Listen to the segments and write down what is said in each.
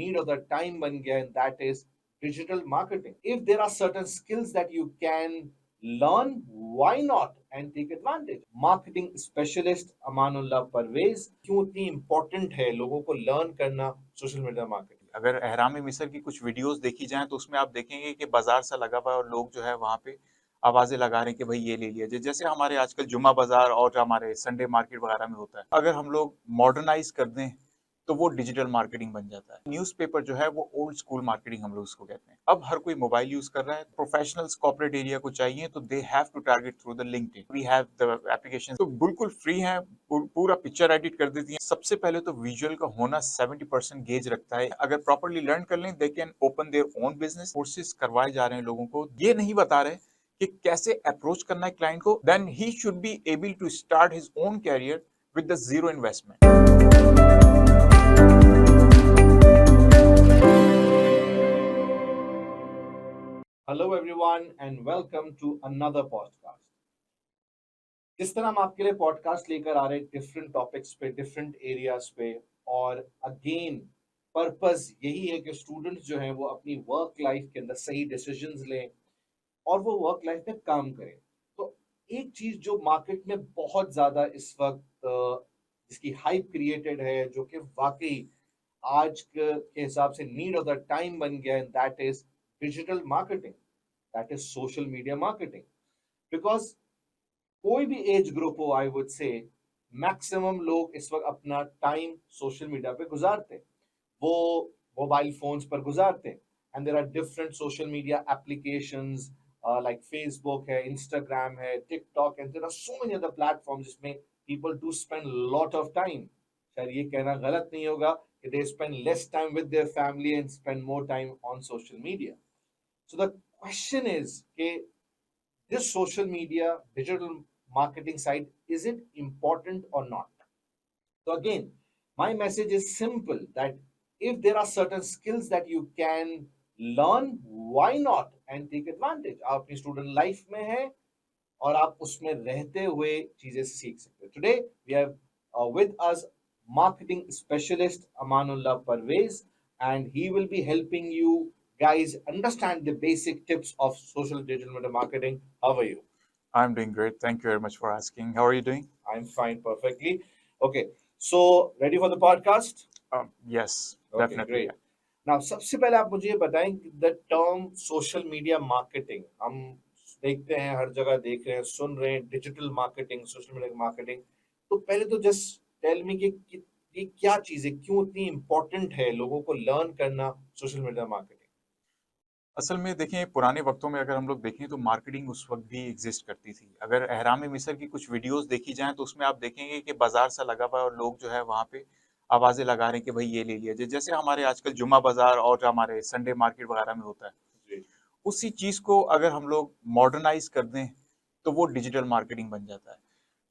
need of the time ban gaya, and that is digital marketing. If there are certain skills that you can learn, why not and take advantage? Marketing specialist Amanullah Parvez, क्यों इतनी important है लोगों को learn करना social media marketing? अगर एहराम मिस्र की कुछ वीडियोस देखी जाएं तो उसमें आप देखेंगे कि बाजार सा लगा हुआ है और लोग जो है वहां पे आवाजें लगा रहे हैं कि भाई ये ले लिया जाए, जैसे हमारे आजकल जुम्मा बाजार और हमारे संडे मार्केट वगैरह में होता है। अगर हम लोग मॉडर्नाइज कर दें तो वो डिजिटल मार्केटिंग बन जाता है। न्यूज़पेपर जो है वो ओल्ड स्कूल मार्केटिंग हम लोग उसको कहते हैं। अब हर कोई मोबाइल यूज कर रहा है। प्रोफेशनल्स कॉर्पोरेट एरिया को चाहिए तो they have to target through the LinkedIn. We have the application तो बिल्कुल फ्री है, पूरा पिक्चर एडिट कर देती है। सबसे पहले तो विजुअल का होना 70% गेज रखता है। अगर प्रॉपरली लर्न कर लें they can open their own business. Courses करवाए जा रहे हैं लोगों को, ये नहीं बता रहे कि कैसे अप्रोच करना है क्लाइंट को। Then he should be able to start his own career with the zero investment. Hello everyone and welcome to another podcast. जिस तरह हम आपके लिए पॉडकास्ट लेकर आ रहे हैं डिफरेंट टॉपिक्स पे, डिफरेंट एरियाज पे, और अगेन पर्पस यही है कि स्टूडेंट्स जो हैं वो अपनी वर्क लाइफ के अंदर सही डिसीजंस लें और वो वर्क लाइफ में काम करें। तो एक चीज जो मार्केट में बहुत ज्यादा इस वक्त जिसकी हाइप क्रिएटेड है, जो कि वाकई आज के हिसाब से नीड ऑफ द टाइम बन गया है, that is digital marketing, that is social media marketing. Because कोई भी एज ग्रुप हो, आई वुड से मैक्सिमम लोग इस वक्त अपना टाइम सोशल मीडिया पे गुजारते हैं, वो मोबाइल फोन्स पर गुजारते हैं। And there are different social media applications like Facebook है, इंस्टाग्राम है, TikTok, and there are so many other platforms जिसमें people do spend lot of time. शायद ये कहना गलत नहीं होगा कि they spend less time with their family and spend more time on social media. So the question is कि this social media digital marketing side, is it important or not? So again, my message is simple, that if there are certain skills that you can learn, why not and take advantage? आप अपनी student life में है और आप उसमें रहते हुए चीजें सीख सकते हैं। Today we have with us marketing specialist Amanullah Parvez, and he will be helping you guys understand the basic tips of social digital media marketing. How are you? I'm doing great. Thank you very much for asking. How are you doing? I'm fine, perfectly. Okay, so ready for the podcast? Yes, Okay, definitely. great. Now, सबसे पहले आप मुझे ये बताएं, the term social media marketing हम देखते हैं, हर जगह देख रहे हैं, सुन रहे हैं, digital marketing, social media marketing. तो पहले तो जस्ट टेल मी कि ये क्या चीज है, क्यों इतनी इम्पोर्टेंट है लोगों को लर्न करना सोशल मीडिया मार्केटिंग? असल में देखें, पुराने वक्तों में अगर हम लोग देखें तो मार्केटिंग उस वक्त भी एग्जिस्ट करती थी। अगर एहराम मिस्र की कुछ वीडियोस देखी जाएं तो उसमें आप देखेंगे कि बाजार सा लगा हुआ है और लोग जो है वहां पे आवाजें लगा रहे हैं कि भाई ये ले लिया जाए, जैसे हमारे आजकल जुम्मा बाजार और हमारे संडे मार्केट वगैरह में होता है। जी, उसी चीज को अगर हम लोग मॉडर्नाइज कर दें तो वो डिजिटल मार्केटिंग बन जाता है।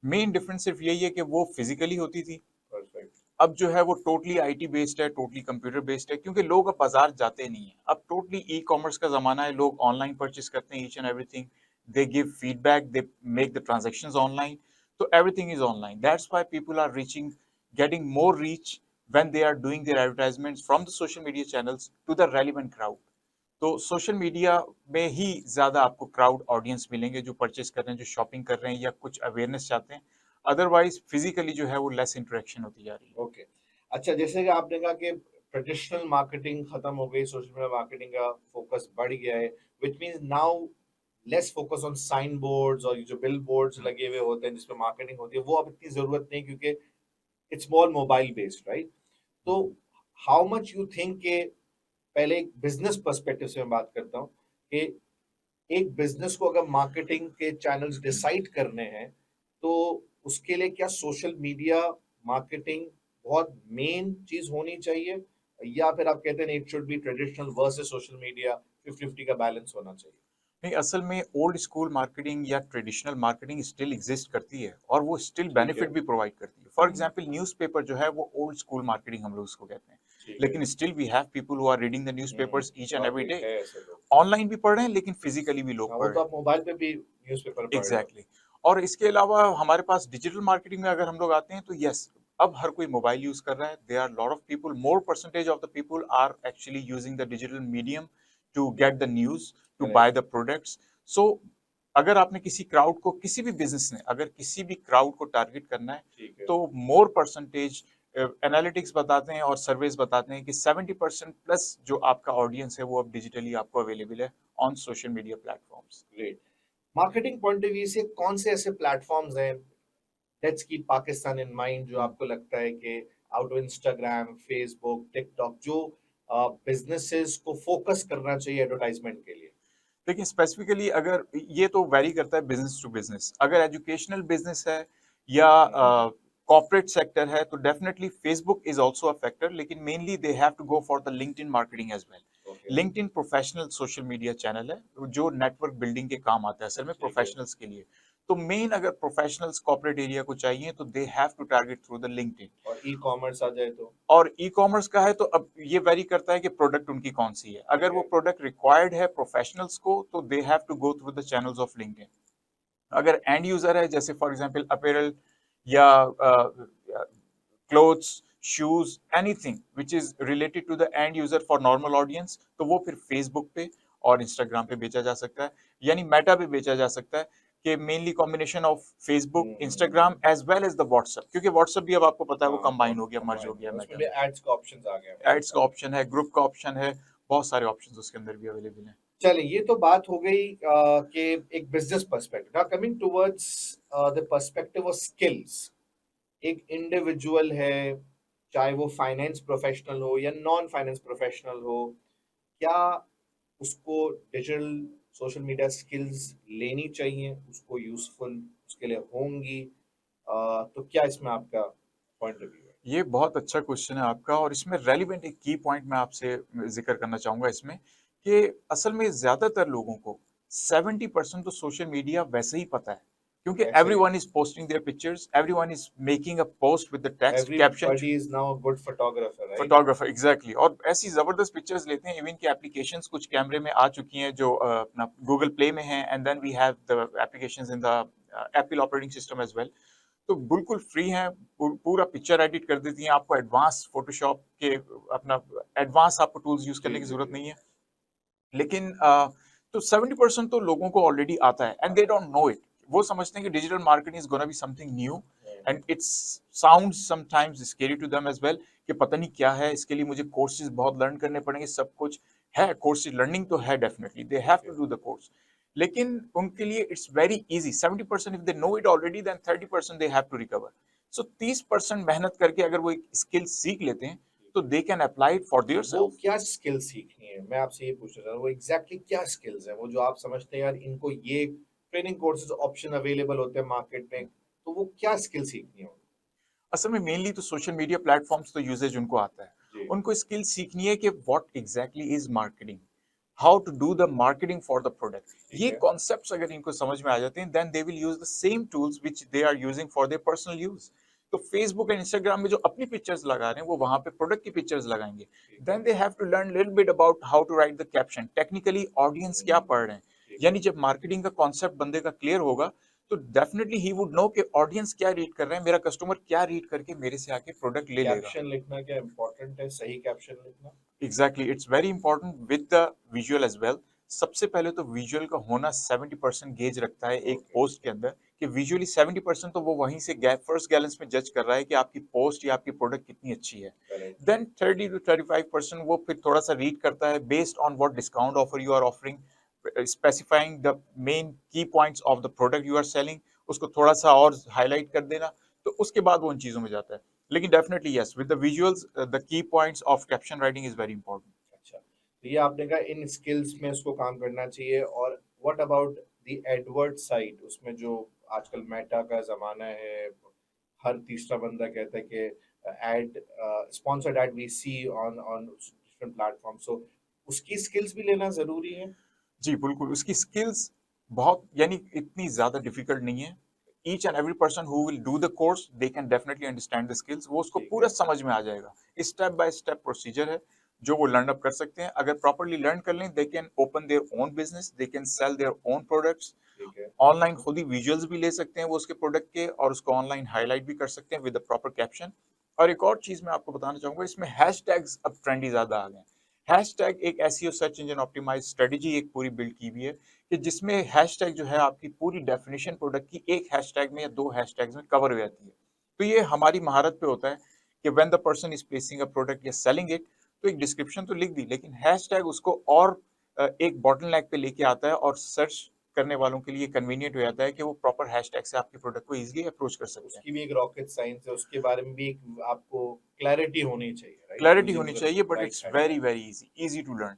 मेन डिफरेंस सिर्फ यही है कि वो फिजिकली होती थी, परफेक्ट। अब जो है वो टोटली आईटी बेस्ड है, टोटली कंप्यूटर बेस्ड है, क्योंकि लोग अब बाजार जाते नहीं है। अब टोटली ई कॉमर्स का जमाना है, लोग ऑनलाइन परचेस करते हैं each and everything. They give feedback, they make the transactions online, तो everything is online. That's why people are reaching, getting more reach when they are doing their advertisements from the social media channels to the relevant crowd। तो social media में ही ज्यादा आपको crowd audience मिलेंगे जो purchase कर रहे हैं, जो शॉपिंग कर रहे हैं या कुछ अवेयरनेस चाहते हैं। अदरवाइज फिजिकली जो है वो लेस इंटरेक्शन होती जा रही है। ओके, अच्छा, जैसे कि आपने कहा कि ट्रेडिशनल मार्केटिंग खत्म हो गई, सोशल मीडिया मार्केटिंग का फोकस बढ़ गया है, which means now less focus on sign boards और ये जो बिल बोर्ड्स लगे हुए होते हैं जिसपे मार्केटिंग होती है, वो अब इतनी जरूरत नहीं, क्योंकि it's more mobile based, right? तो हाउ मच यू थिंक के, पहले एक बिजनेस पर्सपेक्टिव से मैं बात करता हूँ कि एक बिजनेस को अगर मार्केटिंग के चैनल्स डिसाइड करने हैं, तो उसके लिए क्या सोशल मीडिया मार्केटिंग बहुत मेन चीज होनी चाहिए, या फिर आप कहते हैं it should be traditional versus social media, 50-50 का बैलेंस होना चाहिए? नहीं, असल में ओल्ड स्कूल मार्केटिंग या ट्रेडिशनल मार्केटिंग स्टिल एग्जिस्ट करती है और वो स्टिल ठीक है। बेनिफिट भी प्रोवाइड करती है। फॉर एग्जांपल न्यूज़पेपर जो है वो ओल्ड स्कूल मार्केटिंग हम लोग उसको कहते हैं, ठीक है। लेकिन still we have people who are reading the newspapers each and every वाकई डे। है ऐसे लोग। ऑनलाइन भी पढ़ रहे हैं लेकिन फिजिकली भी लोग हाँ, वो पढ़ तो रहे आप मोबाइल पे भी न्यूज़पेपर हैं। पढ़ रहे हो। एग्जैक्टली। और इसके अलावा हमारे पास डिजिटल मार्केटिंग में अगर हम लोग आते हैं तो यस, अब हर कोई मोबाइल यूज कर रहा है. There are lot of people, more percentage of the people are actually using the digital medium to get the news, to buy correct, the products. So अगर आपने किसी क्राउड को, किसी भी बिजनेस ने अगर किसी भी क्राउड को टारगेट करना है, ठीक है। तो मोर परसेंटेज एनालिटिक्स बताते हैं और सर्वेज बताते हैं कि 70% प्लस जो आपका ऑडियंस है वो अब डिजिटली आपको अवेलेबल है on social media platforms. Great. Marketing point of view से कौन से ऐसे प्लेटफॉर्म्स हैं, let's keep Pakistan in mind, जो आपको लगता है कि out of Instagram, Facebook, TikTok, जो बिजनेसेस को फोकस करना चाहिए एडवर्टाइजमेंट के लिए? देखिए स्पेसिफिकली अगर ये तो वैरी करता है बिजनेस टू बिजनेस. अगर एजुकेशनल बिजनेस है या कॉर्पोरेट सेक्टर है तो definitely Facebook is also a factor, लेकिन mainly they have to go for the LinkedIn marketing as well. Okay, LinkedIn professional social media channel है जो नेटवर्क बिल्डिंग के काम आता है असल में ठीक है। प्रोफेशनल्स के लिए. तो मेन अगर प्रोफेशनल्स कॉर्पोरेट एरिया को चाहिए तो they have to target through the LinkedIn. और ई कॉमर्स आ जाए तो? और ई कॉमर्स का है तो अब ये वेरी करता है कि प्रोडक्ट उनकी कौन सी है. अगर वो Okay. प्रोडक्ट रिक्वायर्ड है प्रोफेशनल्स को तो they have to go through the channels of LinkedIn. अगर एंड यूजर है जैसे फॉर एग्जांपल अपीयरल या clothes, shoes, anything which is related to the end user for normal audience, तो वो फिर फेसबुक पे और इंस्टाग्राम पे बेचा जा सकता है, यानी मेटा पे बेचा जा सकता है. कि mainly combination of Facebook, Instagram as well as the WhatsApp, क्योंकि व्हाट्सएप भी अब आपको पता है वो कंबाइन हो गया, मर्ज हो गया उसमें मेटा भी में. एड्स का ऑप्शंस आ गए हैं। एड्स का ऑप्शन है, ग्रुप का ऑप्शन है, बहुत सारे ऑप्शंस उसके अंदर भी अवेलेबल हैं. चलिए, ये तो बात हो गई कि एक business perspective. Now coming towards the perspective of skills. एक इंडिविजुअल है, चाहे वो फाइनेंस प्रोफेशनल हो या नॉन फाइनेंस प्रोफेशनल हो, क्या उसको डिजिटल सोशल मीडिया स्किल्स लेनी चाहिए? उसको यूजफुल उसके लिए होंगी? तो क्या इसमें आपका पॉइंट ऑफ व्यू है? ये बहुत अच्छा क्वेश्चन है आपका, और इसमें रेलिवेंट एक की पॉइंट मैं आपसे जिक्र करना चाहूंगा इसमें, कि असल में ज्यादातर लोगों को 70% तो सोशल मीडिया वैसे ही पता है, क्योंकि ऐसे ही everyone is posting their pictures, everyone is making a post with the text caption. Everybody is now good photographer, right? Photographer exactly, और ऐसी जबरदस्त पिक्चर्स लेते हैं. इवन की एप्लीकेशंस कुछ कैमरे में आ चुकी हैं जो अपना गूगल प्ले में है, and then we have the applications in the Apple operating system as well. तो बिल्कुल फ्री हैं, पूरा पिक्चर एडिट कर देती हैं आपको. एडवांस फोटोशॉप के अपना एडवांस आपको टूल्स यूज जी करने की जी जरूरत जी। नहीं है. लेकिन तो 70% तो लोगों को ऑलरेडी आता है and they don't know it. वो समझते हैं कि digital marketing is gonna be something new, and it's sound sometimes scary to them as well, कि पता नहीं क्या है, इसके लिए मुझे कोर्सेज बहुत लर्न करने पड़ेंगे. सब कुछ है, कोर्सेज लर्निंग तो है definitely, they have to do the course. लेकिन उनके लिए it's very easy. 70% if they know it already, then 30% they have to recover. So 30% मेहनत करके अगर वो एक स्किल सीख लेते हैं तो they can apply it for their वो सेल्फ. क्या स्किल सीखनी है, मैं आपसे ये पूछना चाह रहा हूँ, वो एग्जैक्टली क्या स्किल्स हैं वो जो आप समझते हैं यार इनको ये ट्रेनिंग कोर्सेज ऑप्शन अवेलेबल होते हैं मार्केट में, तो वो क्या स्किल सीखनी है उनको? असल में मेनली तो सोशल मीडिया प्लेटफॉर्म्स तो यूजेज उनको आता है. जी, उनको स्किल सीखनी है कि what exactly is marketing, how to do the marketing for the product. ठीक ये है। कॉन्सेप्ट्स अगर इनको समझ में आ जाते हैं, then they will use the same tools which they are using for their personal use. तो फेसबुक एंड इंस्टाग्राम में जो अपनी पिक्चर्स लगा रहे हैं वो वहां पे प्रोडक्ट की पिक्चर्स लगाएंगे. ठीक है। Then they have to learn little bit about how to write the caption, technically audience क्या पढ़ रहे हैं. ठीक है। यानी जब मार्केटिंग का कॉन्सेप्ट बंदे का क्लियर होगा तो डेफिनेटली ही वुड नो कि ऑडियंस क्या रीड कर रहे हैं, मेरा कस्टमर क्या रीड करके मेरे से आके प्रोडक्ट ले लेगा. कैप्शन लिखना क्या इम्पोर्टेंट है, सही कैप्शन लिखना? Exactly, it's very important with the visual as well. सबसे पहले तो विजुअल का होना 70% गेज रखता है एक ओके, पोस्ट के अंदर, कि विजुअली 70% तो वो वहीं से फर्स्ट गैलेंस में जज कर रहा है कि आपकी पोस्ट या आपकी प्रोडक्ट कितनी अच्छी है. करेक्ट। देन 30 to 35% वो फिर थोड़ा सा रीड करता है based on what discount offer you are offering, specifying the main key points of the product you are selling, उसको थोड़ा सा और हाईलाइट कर देना. तो उसके बाद वो उन चीजों में जाता है. लेकिन definitely yes, with the visuals the key points of caption writing is very important. अच्छा, तो ये आपने कहा इन स्किल्स में उसको काम करना चाहिए। और what about the Edward side, उसमें जो आजकल मेटा का जमाना है, हर तीसरा बंदा कहता है कि ad sponsored ad we see on on different platform, so उसकी स्किल्स भी लेना जरूरी है? जी बिल्कुल, उसकी स्किल्स बहुत, यानी इतनी ज्यादा डिफिकल्ट नहीं है. Each and every person who will do the course they can definitely understand the skills. वो उसको ठीक पूरा है। समझ में आ जाएगा. स्टेप बाय स्टेप प्रोसीजर है. जो वो लर्न अप कर सकते हैं। अगर प्रॉपरली लर्न कर लें, they can open their own business, they can sell their own products. ठीक है। ऑनलाइन खुद ही विजुअल्स भी ले सकते हैं वो उसके प्रोडक्ट के, और उसको ऑनलाइन हाईलाइट भी कर सकते हैं विद द प्रॉपर कैप्शन। और एक और चीज मैं आपको बताना चाहूंगा, इसमें हैशटैग्स अब ट्रेंडी ज्यादा आ गए हैं। हैशटैग एक SEO search engine optimise strategy एक पूरी बिल्ड की हुई है कि जिसमें हैशटैग जो है आपकी पूरी डेफिनेशन प्रोडक्ट की एक हैशटैग में या दो हैशटैग्स में कवर हो जाती है। तो ये हमारी महारत पे होता है कि when the person is placing a product या सेलिंग इट, तो एक डिस्क्रिप्शन तो लिख दी, लेकिन हैशटैग उसको और एक बॉटलनेक पे लेके आता है और सर्च करने वालों के लिए कन्वीनियंट हो जाता है कि वो प्रॉपर हैशटैग से आपके प्रोडक्ट को इजीली अप्रोच कर सकते हैं। उसकी भी एक रॉकेट साइंस है, उसके बारे में भी एक आपको क्लैरिटी होनी चाहिए, राइट? क्लैरिटी यूजिंग होनी द चाहिए, but right it's very hashtag. Very easy, easy to learn.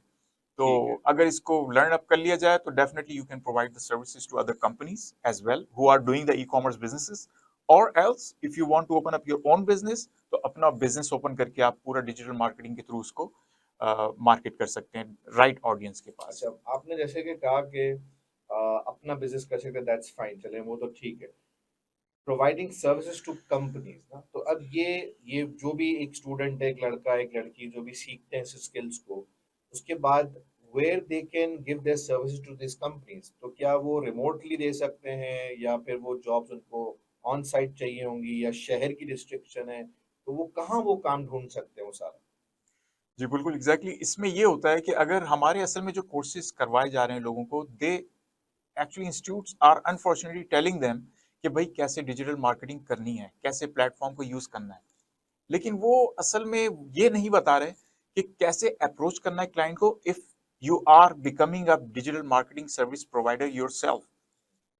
तो ठीक है। अगर इसको लर्न अप कर लिया जाए तो definitely you can provide the services to other companies as well who are doing the e-commerce businesses. और else if you want to open up your own business, तो अपना बिजनेस ओपन करके आप पूरा डिजिटल मार्केटिंग के through उसको market कर सकते हैं राइट ऑडियंस के पास। अच्छा, आपने जैसे कि कहा कि अपना बिजनेस कर सकते हैं, दैट्स फाइन, चलें वो तो ठीक है। प्रोवाइडिंग सर्विसेज टू कंपनीज ना, तो अब ये जो भी एक स्टूडेंट है, एक लड़का एक लड़की जो भी सीखते हैं इस स्किल्स को, उसके बाद where they can give their services to this companies, तो क्या वो रिमोटली दे सकते हैं या फिर वो जॉब्स उनको ऑन साइट चाहिए होंगी या शहर की रिस्ट्रिक्शन है, तो वो कहाँ वो काम ढूंढ सकते हैं वो सारा? जी बिल्कुल एग्जैक्टली इसमें ये होता है कि अगर हमारे असल में जो कोर्सेज करवाए जा रहे हैं लोगों को, they actually institutes are unfortunately telling them कि भाई कैसे डिजिटल मार्केटिंग करनी है, कैसे प्लेटफॉर्म को यूज करना है, लेकिन वो असल में ये नहीं बता रहे कि कैसे अप्रोच करना है क्लाइंट को if you are becoming a digital marketing service provider yourself.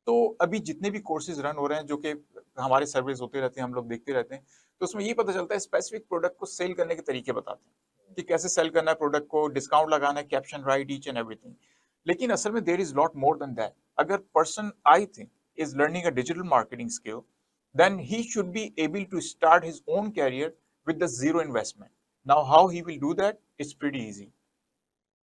तो अभी जितने भी कोर्सेज रन हो रहे हैं जो कि हमारे सर्विस होते रहते हैं, हम लोग देखते रहते हैं, तो उसमें ये पता चलता है स्पेसिफिक प्रोडक्ट को सेल करने के तरीके बताते हैं कि कैसे सेल करना है प्रोडक्ट को, डिस्काउंट लगाना है, caption right, each and everything. लेकिन असल में there is lot more than that. अगर person I think is learning a digital marketing skill, then he should be able to start his own career with the zero investment. Now how he will do that? It's pretty easy.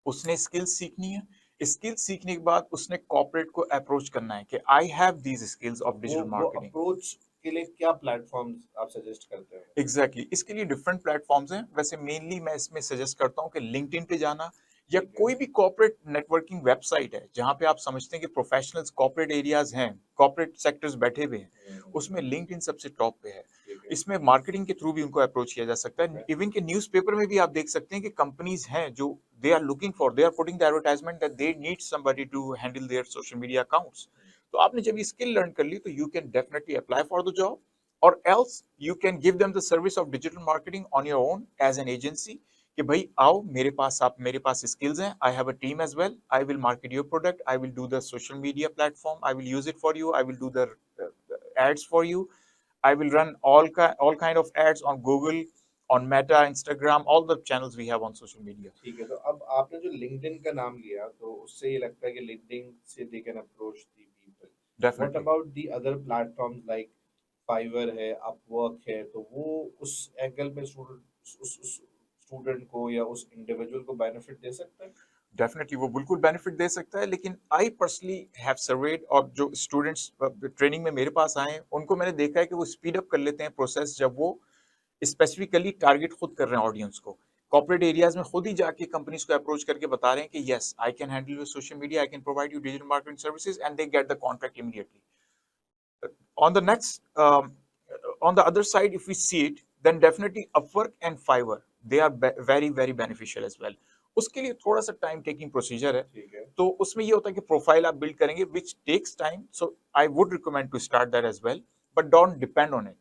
उसने skills सीखनी है, skills सीखने के बाद उसने corporate को approach करना है कि I have these skills of digital वो मार्केटिंग। अप्रोच के लिए क्या प्लेटफॉर्म्स आप सजेस्ट करते हैं? Exactly exactly. इसके लिए डिफरेंट प्लेटफॉर्म्स हैं, वैसे मेनली मैं इसमें सजेस्ट करता हूँ कि लिंक्डइन पे जाना, या ठीक है। कोई भी कॉर्पोरेट नेटवर्किंग वेबसाइट है जहाँ पे आप समझते हैं कि प्रोफेशनल्स कॉर्पोरेट एरियाज हैं, कॉर्पोरेट सेक्टर्स बैठे हुए हैं, उसमें लिंक्डइन सबसे टॉप पे है। ठीक है। इसमें मार्केटिंग के थ्रू भी उनको अप्रोच किया जा सकता है। ओके। इवन के न्यूज़पेपर में भी आप देख सकते हैं कि कंपनीज हैं जो they are looking for, they are putting the advertisement that they need somebody to handle their social media accounts. तो आपने जब ये स्किल लर्न कर ली तो you can definitely apply for the job, or else you can give them the service of digital marketing on your own as an agency कि भाई आओ मेरे पास, आप मेरे पास स्किल्स हैं, I have a team as well, I will market your product, I will do the social media platform, I will use it for you, I will do the ads for you, I will run all kind of ads on Google, on Meta, Instagram, all the channels we have on social media. ठीक है, तो अब आपने जो LinkedIn का नाम लिया तो उससे ये लगता है कि लिंक्डइन से they can approach the people. What Definitely. About the other platforms like fibre है, अपवर्क है, तो वो उस एंगल में उस स्टूडेंट को या उस इंडिविजुअल को बेनिफिट दे सकता है? डेफिनेटली वो बिल्कुल बेनिफिट दे सकता है, लेकिन आई पर्सनली हैव सर्वेड, और जो स्टूडेंट्स ट्रेनिंग में मेरे पास आए हैं उनको मैंने देखा है कि वो स्पीड अप कर लेते हैं प्रोसेस जब वो स्पेसिफिकली टारगेट खुद कर रहे हैं ऑडियंस को, कॉर्पोरेट एरियाज में खुद ही जाके कंपनीज को अप्रोच करके बता रहे हैं कि yes I can handle your social media, I can provide you digital marketing services, and they get the contract immediately. On the next, on the other side, if we see it, then definitely Upwork and Fiverr, they are very very beneficial as well. उसके लिए थोड़ा सा time taking procedure है, ठीक है। तो उसमें ये होता है कि प्रोफाइल आप बिल्ड करेंगे which takes time, so I would recommend to start that as well, but don't depend on it.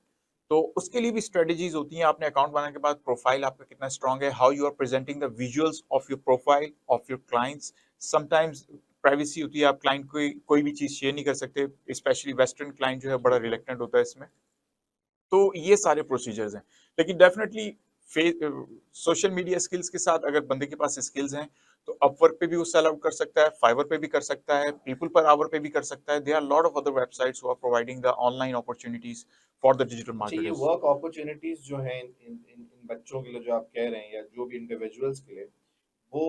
तो उसके लिए भी स्ट्रेटेजीज होती हैं, आपने अकाउंट बनाने के बाद प्रोफाइल आपका कितना स्ट्रांग है, how you are presenting the visuals of your profile of your clients. Sometimes privacy होती है, आप क्लाइंट को कोई भी चीज शेयर नहीं कर सकते, स्पेशली वेस्टर्न क्लाइंट जो है बड़ा रिलेक्टेंट होता है इसमें। तो ये सारे प्रोसीजर्स हैं, लेकिन डेफिनेटली सोशल मीडिया स्किल्स के साथ अगर बंदे के पास स्किल्स हैं तो अपवर्क पे भी वो सेल आउट कर सकता है, फाइवर पे भी कर सकता है, पीपल पर आवर पे भी कर सकता है। There are lot of other websites who are providing the online opportunities for the digital अच्छा, ये मार्केटर्स। वर्क अपॉर्चुनिटीज जो हैं इन बच्चों के लिए जो आप कह रहे हैं या जो भी इंडिविजुअल्स के लिए, वो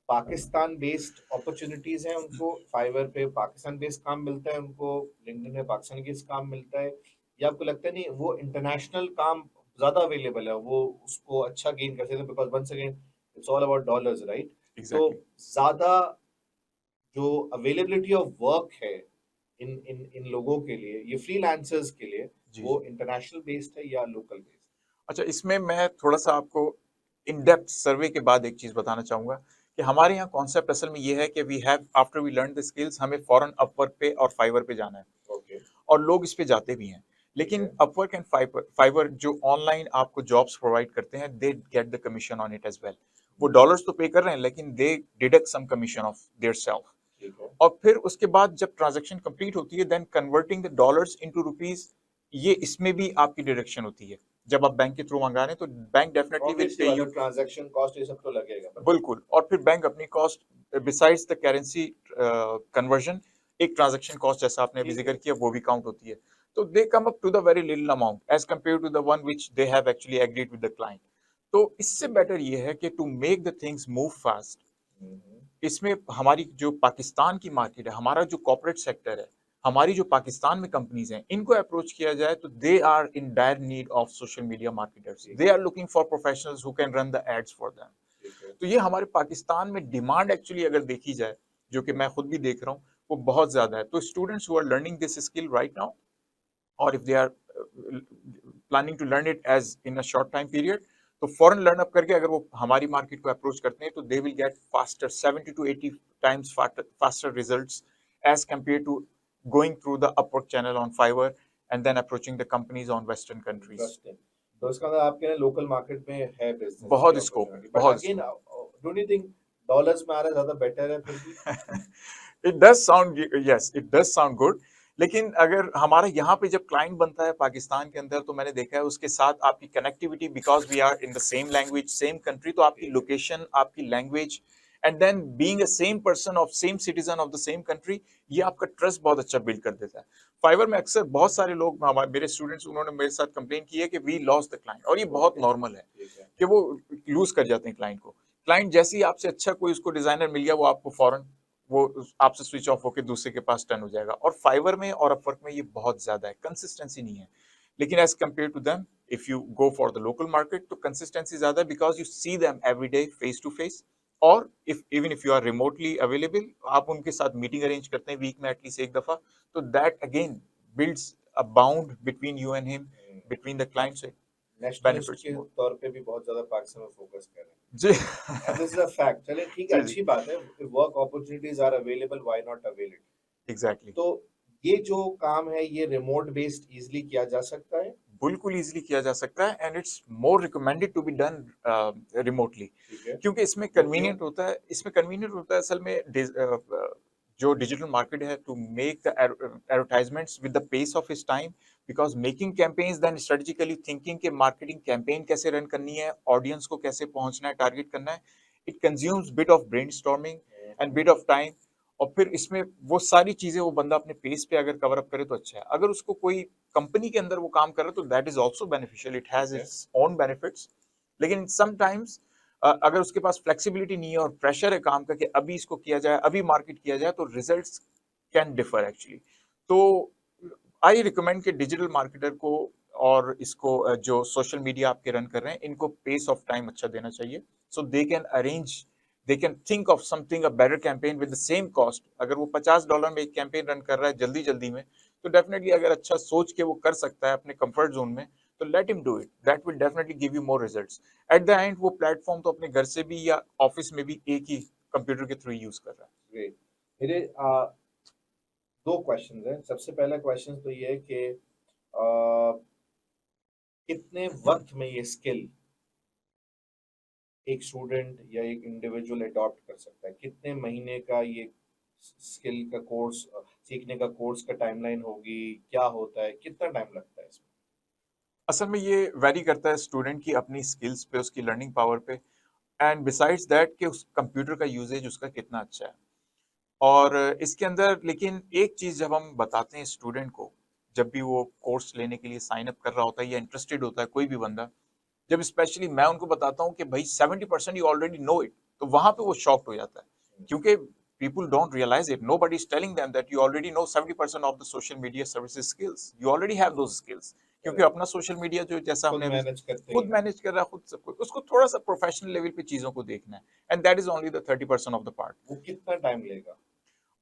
पाकिस्तान बेस्ड अपॉर्चुनिटीज हैं, उनको फाइवर पे पाकिस्तान बेस्ड काम मिलता है, उनको लिंक्डइन पे पाकिस्तान बेस्ड काम मिलता है, या आपको लगता है नहीं वो इंटरनेशनल काम ज्यादा अवेलेबल है वो उसको अच्छा गेन कर सकते हैं, because once again it's all about dollars, right? तो एग्जैक्टली। ज्यादा जो अवेलेबिलिटी ऑफ वर्क है इन इन इन लोगों के लिए, ये फ्रीलांसर्स के लिए, जी वो जी। इंटरनेशनल बेस्ड है या लोकल बेस्ड? अच्छा, इसमें मैं थोड़ा सा आपको इन डेप्थ सर्वे के बाद एक चीज बताना चाहूंगा कि हमारे यहाँ कॉन्सेप्ट असल में ये है कि we have after we learn the skills हमें फॉरन अपवर्क पे और फाइवर पे जाना है, ओके। और लोग इस पे जाते भी हैं। ठीक लेकिन है। अपवर्क एंड फाइवर फाइवर जो ऑनलाइन आपको जॉब्स प्रोवाइड करते हैं, they get the commission on it as well. वो डॉलर्स तो पे कर रहे हैं, लेकिन they deduct some commission of their self. ठीक है। और फिर उसके बाद जब ट्रांजैक्शन कंप्लीट होती है, then converting the dollars into rupees, ये इसमें भी आपकी डिडक्शन होती है। जब आप बैंक के थ्रू मंगा रहे हैं तो बैंक डेफिनेटली विल ऑब्वियसली पे बात है, यू। ट्रांजैक्शन कॉस्ट ये सब तो लगेगा, बिल्कुल। बिल्कुल, और फिर बैंक अपनी cost besides the currency conversion, एक ट्रांजैक्शन कॉस्ट जैसा आपने अभी ठीक जिक्र है। किया वो भी काउंट होती है। तो they come up to the very little amount as compare to the one which they have actually agreed with the client. तो इससे ठीक है। बेटर ये है कि to make the things move fast, hmm. इसमें हमारी जो पाकिस्तान की मार्केट है, हमारा जो कॉर्पोरेट सेक्टर है, हमारी जो पाकिस्तान में कंपनीज हैं, इनको अप्रोच किया जाए तो they are in dire need of social media marketers, ठीक दे है। Are looking for professionals who can run the ads for them. ठीक है। तो ये हमारे पाकिस्तान में डिमांड एक्चुअली अगर देखी जाए, जो कि मैं खुद भी देख रहा हूँ, वो बहुत ज्यादा है। तो students who are learning this skill right now, और if they are planning to learn it as in a short time period, तो फॉरन लर्न अप करके अगर वो हमारी मार्केट को अप्रोच करते हैं तो they will get faster 70 to 80 times faster results as compare to going through the Upwork channel on Fiverr and then approaching the companies on western countries. Interesting. तो इसका मतलब आपके लिए लोकल मार्केट में है बिजनेस की बहुत स्कोप है, अपॉर्चुनिटी, बट बहुत again scope. Don't you think dollars में आ रहा है ज्यादा बेटर है फिर भी? It does sound, yes it does sound good. लेकिन अगर हमारा यहाँ पे जब क्लाइंट बनता है पाकिस्तान के अंदर, तो मैंने देखा है उसके साथ आपकी connectivity, because we are in the same language same country, तो आपकी ठीक है। लोकेशन, आपकी language, and then being a same person of same citizen of the same country, ये आपका ट्रस्ट बहुत अच्छा बिल्ड कर देता है। फाइवर में अक्सर बहुत सारे लोग, हमारे मेरे स्टूडेंट्स, उन्होंने मेरे साथ कंप्लेन की है कि वी लॉस्ट द क्लाइंट, और ये बहुत ओके। नॉर्मल है ठीक है। कि वो लूज कर जाते हैं क्लाइंट को। क्लाइंट जैसे ही आपसे अच्छा कोई उसको डिजाइनर मिल गया, वो आपको फॉरन, वो आपसे स्विच ऑफ होकर दूसरे के पास टर्न हो जाएगा। और फाइवर में और अपवर्क में ये बहुत ज्यादा है, कंसिस्टेंसी नहीं है। लेकिन as compare to them, if you go for the local market, तो कंसिस्टेंसी ज्यादा है, because you see them every day face to face. और if even if you are remotely available, आप उनके साथ मीटिंग अरेंज करते हैं वीक में एटलीस्ट एक दफा, तो that again builds a bound between you and him, between the clients, nationalist benefits के मोर। तौर पे भी बहुत ज्यादा पाकिस्तान में फोकस कर रहे हैं, जी। And this is a fact. चलिए ठीक है, जी जी। अच्छी बात है। Work opportunities are available, why not avail it? Exactly. तो ये जो काम है ये रिमोट बेस्ड इजीली किया जा सकता है? बिल्कुल इजीली किया जा सकता है, and it's more recommended to be done remotely. ठीक है। क्योंकि इसमें वो क्यों? कन्वीनियंट होता है, इसमें कन्वीनियंट होता है असल में जो डिजिटल मार्केट है, to make the advertisements with the pace of his time, because making campaigns, then strategically thinking के मार्केटिंग कैंपेन कैसे रन करनी है, ऑडियंस को कैसे पहुंचना है, टारगेट करना है, it consumes bit of brainstorming and bit of time. और फिर इसमें वो सारी चीजें वो बंदा अपने पेस पे अगर कवर अप करे तो अच्छा है। अगर उसको कोई कंपनी के अंदर वो काम कर रहा है तो that is also beneficial, it has ठीक है। Its own benefits. लेकिन समटाइम्स अगर उसके पास फ्लेक्सिबिलिटी नहीं है और प्रेशर है काम का कि अभी इसको किया जाए, अभी मार्केट किया जाए, तो रिजल्ट्स कैन डिफर एक्चुअली। तो आई रिकमेंड कि डिजिटल मार्केटर को और इसको जो सोशल मीडिया आपके रन कर रहे हैं, इनको पेस ऑफ टाइम अच्छा देना चाहिए, so they can arrange, they can think of something a better campaign with the same cost. अगर वो $50 में एक कैंपेन रन कर रहा है जल्दी जल्दी में, तो डेफिनेटली अगर अच्छा सोच के वो कर सकता है अपने कंफर्ट जोन में, तो let him do it, that will definitely give you more results. At the end वो प्लेटफॉर्म तो अपने घर से भी या ऑफिस में भी एक ही कंप्यूटर के थ्रू यूज कर रहा है। ग्रेट। मेरे दो क्वेश्चन हैं। सबसे पहला क्वेश्चन तो ये है कि कितने वक्त में ये स्किल एक स्टूडेंट या एक इंडिविजुअल अडॉप्ट कर सकता है? कितने महीने का ये स्किल का कोर्स, सीखने का कोर्स का टाइमलाइन होगी? क्या होता है, कितना टाइम लगता है इसमें? असल में ये वेरी करता है स्टूडेंट की अपनी स्किल्स पे, उसकी लर्निंग पावर पे, एंड बिसाइड्स दैट कि उस कंप्यूटर का यूजेज उसका कितना अच्छा है। और इसके अंदर लेकिन एक चीज जब हम बताते हैं स्टूडेंट को, जब भी वो कोर्स लेने के लिए साइन अप कर रहा होता है या इंटरेस्टेड होता है कोई भी बंदा, जब स्पेशली मैं उनको बताता हूँ कि भाई 70% यू ऑलरेडी नो इट, तो वहां पे वो शॉक्ड हो जाता है। क्योंकि people don't realize it. Nobody is telling them that you already know 70% of the social media services skills. You already have those skills. क्योंकि करेक्ट, अपना सोशल मीडिया जो जैसा खुद हमने अभी मैनेज करते ही खुद हैं। मैनेज कर रहा है, खुद सब कुछ, उसको थोड़ा सा प्रोफेशनल लेवल पे चीजों को देखना है, and that is only the 30% of the part. वो कितना टाइम लेगा?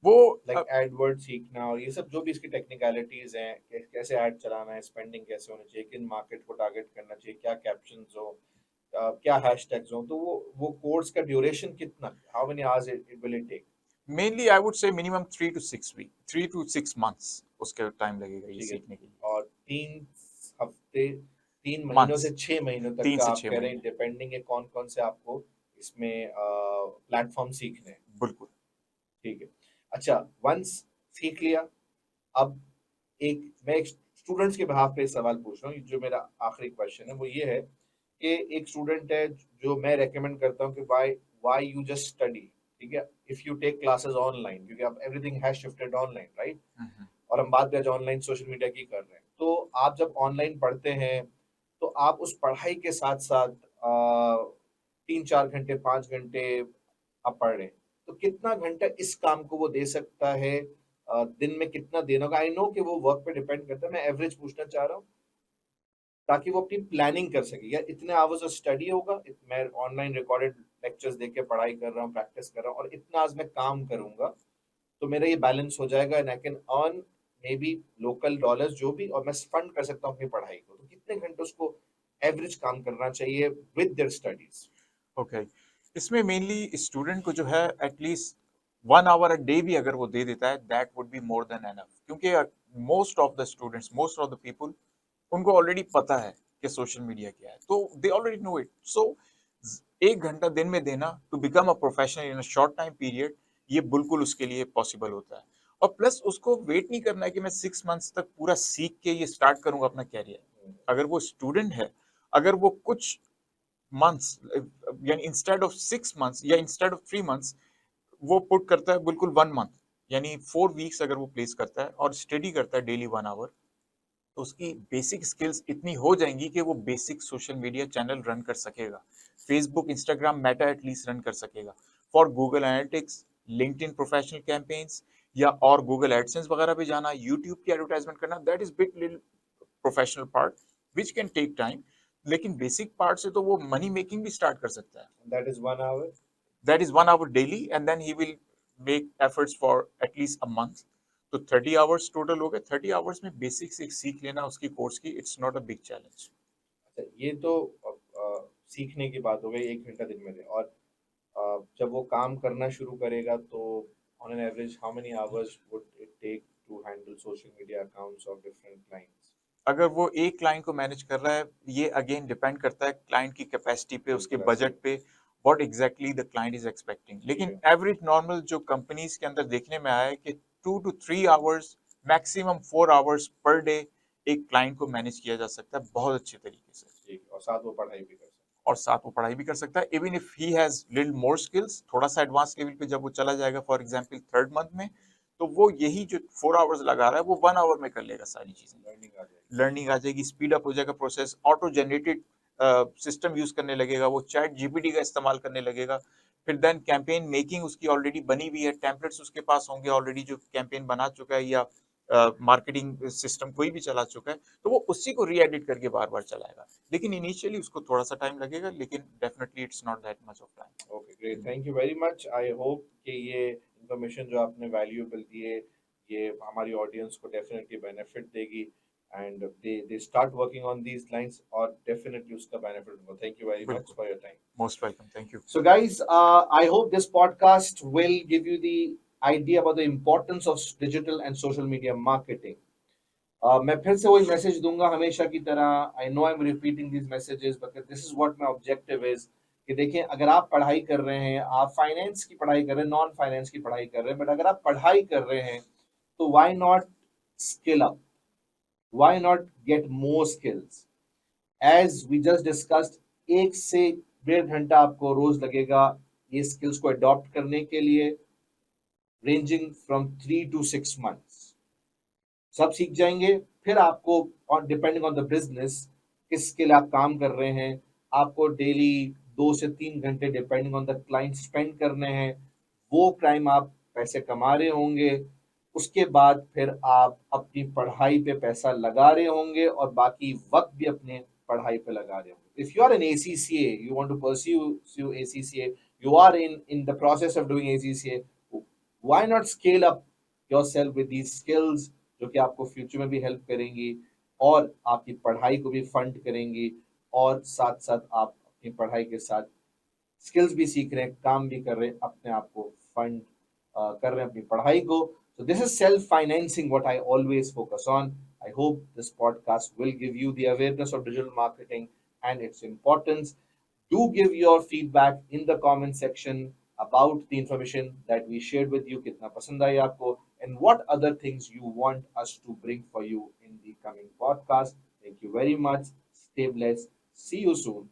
वो लाइक एडवर्ड सीखना और ये सब जो भी इसकी टेक्निकलिटीज हैं, कैसे ऐड चलाना है, स्पेंडिंग कैसे होनी चाहिए, किन मार्केट को टारगेट करना चाहिए, क्या कैप्शंस हो, क्या हैशटैग्स हो, तो वो कोर्स का ड्यूरेशन कितना, how many hours it will it take? Mainly I would say minimum 3 to 6 week, 3 to 6 months उसके टाइम लगेगा ये ठीक है, सीखने के लिए। और 3 हफ्ते, 3 महीनों मंथ्स, से 6 महीनों तक तीन का से आप छह कह रहे हैं, महीने डिपेंडिंग है कौन कौन से आपको इसमें प्लेटफॉर्म सीखने हैं। बिल्कुल। ठीक है, अच्छा, वंस सीख लिया, अब मैं एक स्टूडेंट्स के बिहाफ पे सवाल पूछ रहा हूँ, जो मेरा आखिरी क्वेश्चन है वो ये है कि एक स्टूडेंट है जो मैं रेकमेंड करता हूँ कि why why you just study, ठीक है, if you take classes online, क्योंकि अब everything has shifted online, right? Hmm. और हम बात भी आज ऑनलाइन सोशल मीडिया की कर रहे हैं, तो आप जब ऑनलाइन पढ़ते हैं तो आप उस पढ़ाई के साथ साथ 3-4 घंटे, 5 घंटे आप पढ़ रहे हैं, तो कितना घंटा इस काम को वो दे सकता है? दिन में कितना देना होगा? आई नो कि वो वर्क पे डिपेंड करता है, मैं एवरेज पूछना चाह रहा हूँ ताकि वो अपनी प्लानिंग कर सके। या इतने आवर्स ऑफ स्टडी होगा, मैं ऑनलाइन रिकॉर्डेड लेक्चर्स देख के पढ़ाई कर रहा हूँ, प्रैक्टिस कर रहा हूँ, और इतना आज मैं काम करूंगा तो मेरा ये बैलेंस हो जाएगा and I can earn may be local dollars जो भी, और मैं फंड कर सकता हूँ अपनी पढ़ाई को। तो कितने घंटे उसको एवरेज काम करना चाहिए विद देयर स्टडीज? ओके, इसमें मेनली स्टूडेंट को जो है एटलीस्ट 1 आवर अ डे भी अगर वो दे देता है, that would be more than enough. क्योंकि most of the students, most of the people, उनको ऑलरेडी पता है कि सोशल मीडिया क्या है, तो they already know it. So 1 घंटा दिन में देना to become a professional in a short time period, ये बिल्कुल उसके लिए पॉसिबल होता है। और प्लस उसको वेट नहीं करना है कि मैं 6 मंथ्स तक पूरा सीख के ये स्टार्ट करूंगा अपना कैरियर। अगर वो स्टूडेंट है, अगर वो कुछ मंथ्स, यानी इंस्टेड ऑफ 6 मंथ्स या इंस्टेड ऑफ 3 मंथ्स, वो पुट करता है बिल्कुल 1 मंथ, यानी 4 वीक्स अगर वो प्लेस करता है और स्टडी करता है डेली 1 आवर, तो उसकी बेसिक स्किल्स इतनी हो जाएंगी कि वो basic social media channel run कर सकेगा, Facebook, Instagram, Meta at least run कर सकेगा। For Google analytics, LinkedIn professional campaigns, या और गूगल एडसेंस वगैरह पे जाना, यूट्यूब की एडवर्टाइजमेंट करना, that is bit little professional part which can take time. लेकिन बेसिक पार्ट से तो वो मनी मेकिंग भी स्टार्ट कर सकता है। That is 1 hour? That is 1 hour daily, and then he will make efforts for at least a month. तो 30 hours total हो गए। 30 hours में बेसिक से सीख लेना उसकी कोर्स की, it's not a big challenge. अच्छा, ये तो सीखने की बात हो गई, 1 घंटा दिन में दे, और जब वो काम करना शुरू करेगा तो on an average how many hours would it take to handle social media accounts of different clients? अगर वो एक क्लाइंट को मैनेज कर रहा है, ये अगेन डिपेंड करता है क्लाइंट की कैपेसिटी पे, उसके बिल्कुल ऐसे ही। बजट पे, what exactly the client is expecting. ठीक लेकिन है, एवरेज नॉर्मल जो कंपनीज के अंदर देखने में आया है कि 2 to 3 hours, maximum 4 hours per day एक क्लाइंट को मैनेज किया जा सकता है बहुत अच्छे तरीके से। ठीक है, और साथ वो पढ़ाई भी कर सकते और साथ वो पढ़ाई भी कर सकता है। Even if he has little more skills, थोड़ा सा एडवांस लेवल पे जब वो चला जाएगा, फॉर एग्जांपल 3rd मंथ में, तो वो यही जो 4 आवर्स लगा रहा है वो 1 आवर में कर लेगा सारी चीजें। हैं, लर्निंग आ जाएगी। लर्निंग आ जाएगी, स्पीड अप हो जाएगा process, auto generated system use करने लगेगा, वो चैट जीपीटी का इस्तेमाल करने लगेगा। फिर देन कैंपेन मेकिंग उसकी ऑलरेडी बनी हुई है, टेम्पलेट्स उसके पास होंगे ऑलरेडी, जो कैंपेन बना चुका है या मार्केटिंग सिस्टम कोई भी चला चुका है, तो वो उसी को री एडिट करके बार बार चलाएगा। लेकिन इनिशियली उसको थोड़ा सा टाइम लगेगा, लेकिन definitely it's not that much of time. Okay, great, thank you very much. I hope कि ये इंफॉर्मेशन जो आपने वैल्यूएबल दी है, ये हमारी ऑडियंस को डेफिनेटली बेनिफिट देगी and they start working on these lines, और डेफिनेटली उसका बेनिफिट होगा। थैंक यू वेरी मच बिल्कुल, for your time. Most welcome, thank you. So, guys, I hope this podcast will give you the idea about the importance of digital and social media marketing. मैं फिर से वही message दूंगा हमेशा की तरह। I know I am repeating this messages but this is what my objective is, कि देखिए, अगर आप पढ़ाई कर रहे हैं, आप फाइनेंस की पढ़ाई कर रहे हैं, नॉन फाइनेंस की पढ़ाई कर रहे हैं, बट अगर आप पढ़ाई कर रहे हैं तो why not skill up, why not get more skills? As we just discussed, 1 से 1.5 घंटा आपको रोज लगेगा ये स्किल्स को अडॉप्ट करने के लिए, रेंजिंग फ्रॉम 3 to 6 months। सब सीख जाएंगे, फिर आपको डिपेंडिंग ऑन द बिजनेस किस स्किल आप काम कर रहे हैं, आपको डेली 2 से 3 घंटे depending on the client spend करने हैं। वो टाइम आप पैसे कमा रहे होंगे, उसके बाद फिर आप अपनी पढ़ाई पे पैसा लगा रहे होंगे और बाकी वक्त भी अपने पढ़ाई पे लगा रहे होंगे. If you are an ACCA, you want to pursue ACCA, you are in the process of doing ACCA, why not scale up yourself with these skills जो कि आपको फ्यूचर में भी हेल्प करेंगी और आपकी पढ़ाई को भी फंड करेंगी, और साथ साथ आप अपनी पढ़ाई के साथ स्किल्स भी सीख रहे हैं, काम भी कर रहे हैं, अपने आप को फंड कर रहे हैं अपनी पढ़ाई को. So this is self-financing, what I always focus on. I hope this podcast will give you the awareness of digital marketing and its importance. Do give your feedback in the comment section about the information that we shared with you. कितना पसंद आई आपको, and what other things you want us to bring for you in the coming podcast. Thank you very much. Stay blessed. See you soon.